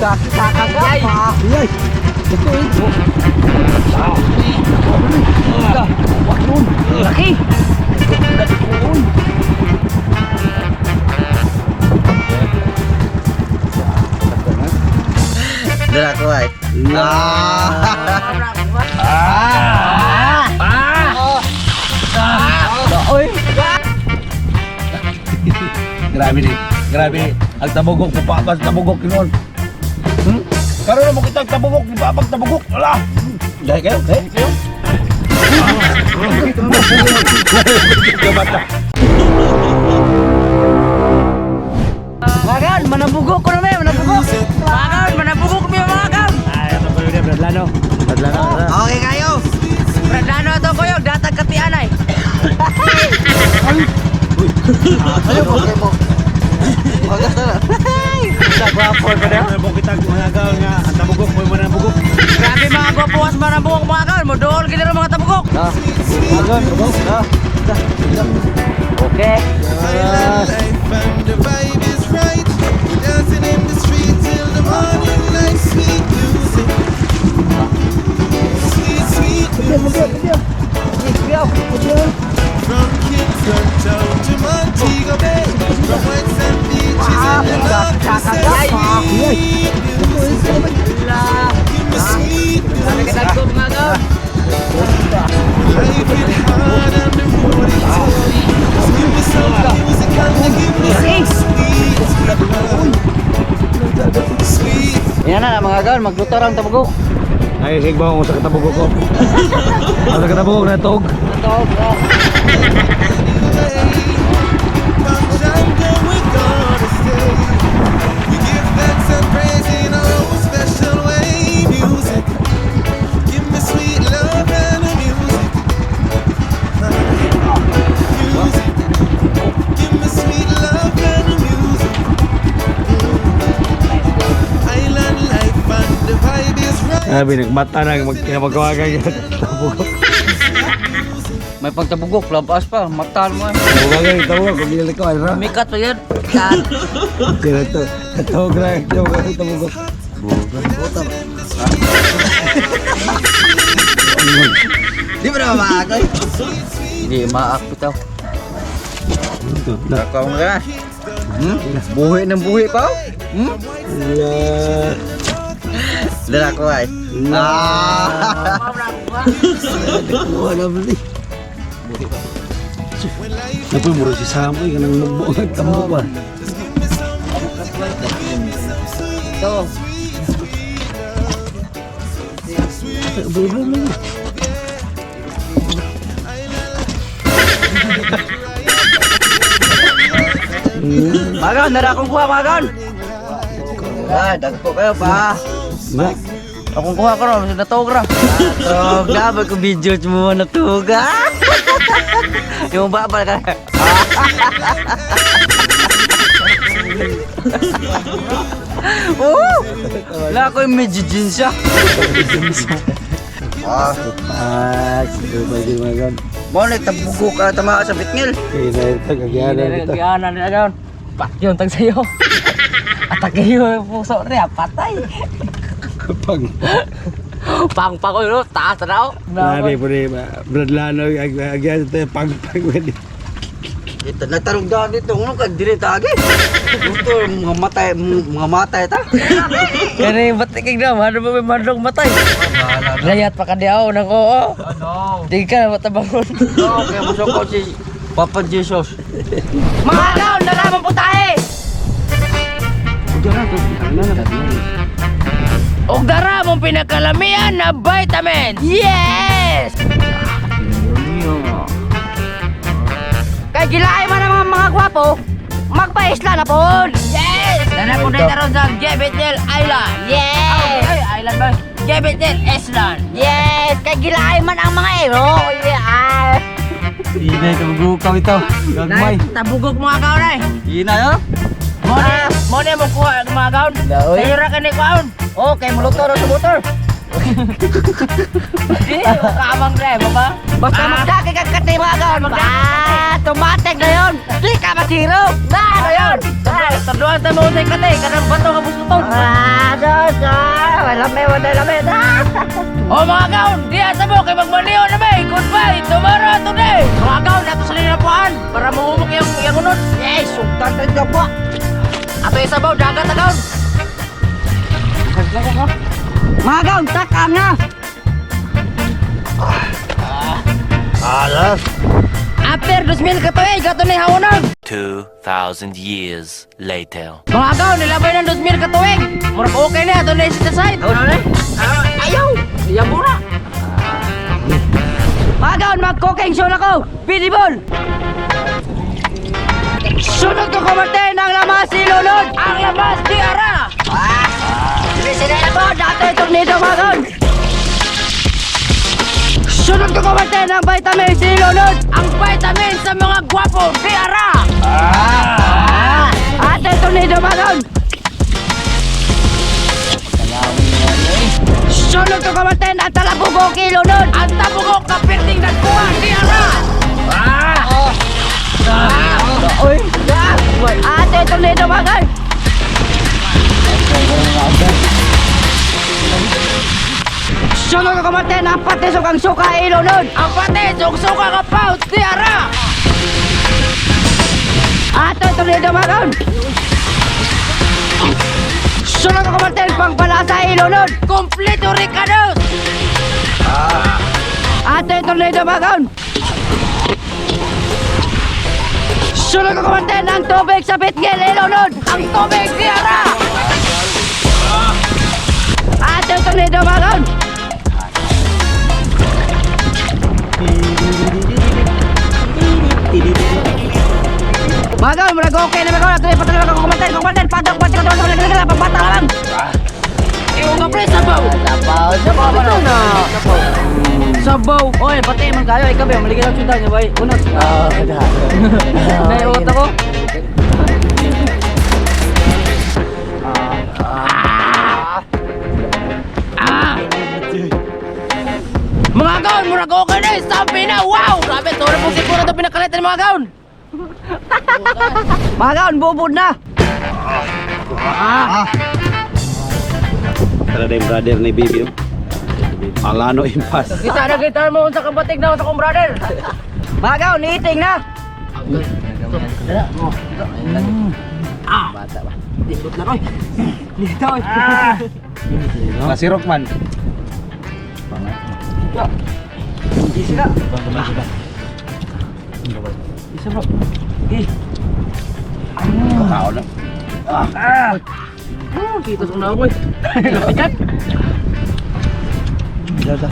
Kakagay. Iyay. Ito eh. Laki. Dala ko ay. Oy. Grabe ni. Grabe ni. Ang tabugok mo pa ba tabugok kinon. Karon mo kita tabugok di ba pag tabugok. Wala. Dai kayo. Magan, manabugok ko na may, manabugok. Magan, manabugok mo mga kan. Ay, ano ba yun? Bradlano. Bradlano. Okay kayo. Bradano to ko yung datag katian ay. Ano po kayo mo? Magas na. Gwapo pa daw. Mo kita managaw nga ang tabugok mo manabugok. Grabe mga gwapuas manabugok mga kan. Modol gila mga tabugok. Magon, tabugok. Okay. And the vibe is right. We're dancing in the street till the morning light. Sweet music. Sweet, sweet music. From Kingston Town to Montego Bay. From White Sand Beaches and the North to Sweet music. Give me sweet music. Life is hard and the road is tough. Give me some music and give me some sweet. Yan na mga kan, magluto ang tabugok. Ay, sigbaw ko sa katabugok ko. Sa katabugok na tog. From Django we're gonna stay. We give thanks and praise in our own special way. Music, give me sweet love and the music. Music, give me sweet love and the music. Island life and the vibe is right. Sabi, nagmata na magkinapagawagan yung tabugok. May pagtabugok, labas pa, matal mo eh. Magawagan yung tabugok, kung binalik ko, ay ram. Mikat pa yan. Kat. Sila ito, katawag na yung tabugok. Di ba naman maagoy? Hindi maak bitaw. Nakaw mo ka. Buhi ng buhi pa. Dala ko ay. Wala beli. Napoy muro si Samoy kanang lubo ang tambok ba. Ito. Bebe mo. Magan, nara akong kuha magan. Dagpo kayo pa. Na. Akong kuha ko ron, natawag ra. So, dapat ko video mo natuga. Yung babal ka. Oh! Wala ko yung medyo jeans siya. Sige ba di magan. Mo na tabugo ka tama sa bitngil. Kaya na ito kagyanan ito. Kagyanan nila doon. Pat yun, tag sa'yo. Atake yun, puso niya, patay. Pang Pang ko yun, taas na ako. Nari po rin, Bradlano, agyan ito, pang pwede. Ito nagtarong daw dito ng kagdiri tagi. Gusto mga matay ta. Kani ba't ikigam, ano ba may mandong matay? Layat pa ka diyaw ng oo. Ano? Di ka na matabangon. Okay, masukot si Papa Jesus. Mga agaw, nalaman po tayo! Og dara mong pinakalamian na vitamin! Yes! Kay gilaay man ang mga gwapo, magpa-isla na po! Yes! Dana po dito ron sa Jebetel Island! Yes! Ay, island ba? Jebetel Island! Yes! Kay gilaay man ang mga ero! Yeah! Inay, kabugukaw ito. Gagmay. Tabugok mga kaon ay! Ina yo. Mo mo kuha ang mga gaon. Sayo ra kani kaon. Okay, muluto ro sa motor. Di, kamang drive ba? Basta magdaki kag kati mga gaon, magdaki. Automatic na yon. Di ka masiro. Na yun. Taduan ta mo sa kati, kanang bato nga busuton. lami. Oh mga gaon, diya sa mo kay magmaniho na may. Goodbye, tomorrow, today. Mga gaon, ato sa ninapuan para mahumok yung unod. Yes, sugtan tayo ka po. Ato yung sabaw, dagat na gaon. Mga gaon, takam na. Alas. After 2,000 katuig, gato na ihawonan. 2,000 years later. Mga gaon, nilabay ng 2,000 katuig. Murag okay na, ito na yung side. Ayaw, ayaw mura. Mga gaon, mag-cooking show na ko. Bidibol. Sunod ko kumatin ang lamas ilunod. Ang lamas di ara. Sila na po, dati itong nito mga gaon. Sunod ko kumatin ang vitamin si ilunod. Ang vitamin sa mga gwapo di ara. Ate itong nito mga gaon. Sunod ko kumatin ang talabugok ilunod. Ang tabugok na pirting nagkuha di ara. Uy! Ate, ito na ito mga guys! Sunod ka kumatin ang patisok ang suka ilunod! Ang patisok suka ka pouch di ara! Ate, ito na ito mga guys! Sunod ka kumatin pang palasa ilunod! Kompleto ricados! Ate, ito na ito mga guys! Sunod ko kumatin ang tubig sa bitgil ilunod! Ang tubig di ara! Ate itong nido mga gaon, murag okay na mga gaon. Ito na ipatalaga ko kumatin. Padok, pati ko ito sa mga pagbata lang. Iyon ka pre, sabaw. Sabaw ba na? Sabaw. Oy, pati man kayo. Ikaw ba, maligay lang sudan niya ba? Unod. Naiot ako. Mga gaon, murag okay na. Sabi na, wow! Grabe, turo po siguro ito pinakalitan ng mga gaon. Mga gaon, bubod na. Tara na yung brother ni Bibi. Alano impas. Kita mo sa kabatig na sa kong brother. Mga gaon, niiting na. Bata ba? Dikot na ko. Dito. Nasirok man. Isi na. Isa bro. Tao lang. Kita sa unaw ko eh. Lapitan. Dada.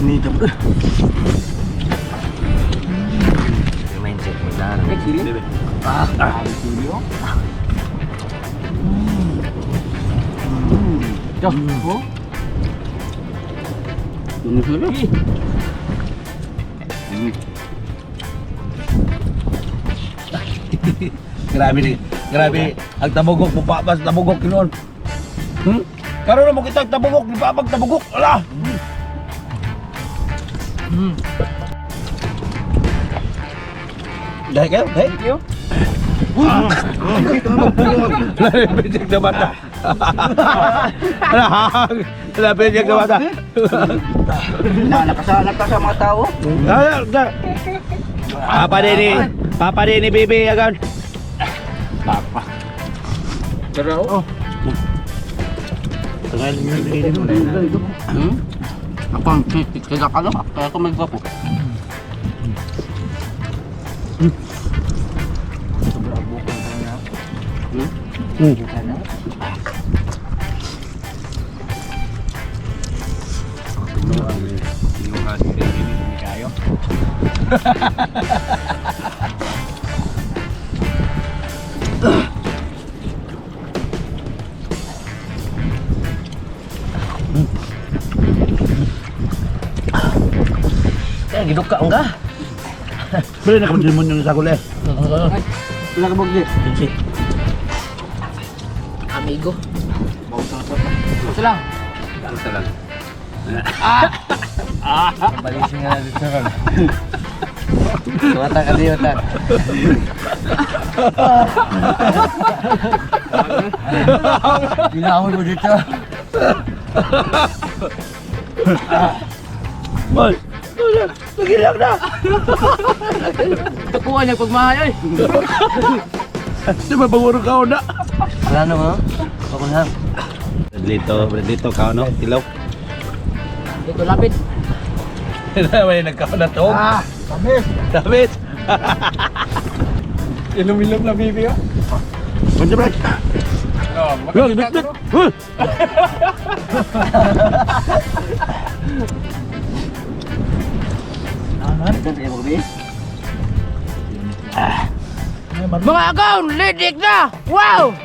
Ini jam. Mindset mo na. Grabe ni. Grabe. Ang tabugok mo pa bas tabugok kinon. Karon na mo kita tabugok, di ba pag tabugok? Ala. Dahil kayo? Thank you. Lapit na mata. Lapit na mata. Nakasanap ka sa mga tao. Papa din ni Bibi agad. Ako ang kaya ka lang. Kaya ako may gwapo. Kaya gidok ka enggak? Beli na kamu demonyo sa kulit. Wala ka bugli. Amigo. Gusto lang. Balising nga dito ron. Mata ka diyotan. Ginahon mo dito. Boy, nagilang na. Takuan niya pagmahal ay. Di ba bangurong ka na? Wala na mo. Ako na. Dito ka no, tilaw. Dito lapit. May nagkaon na to. Tamis. David. Ilum-ilum na bibi ka. Bunja break. Yo, bit. Mga agaw, lidik na! Wow!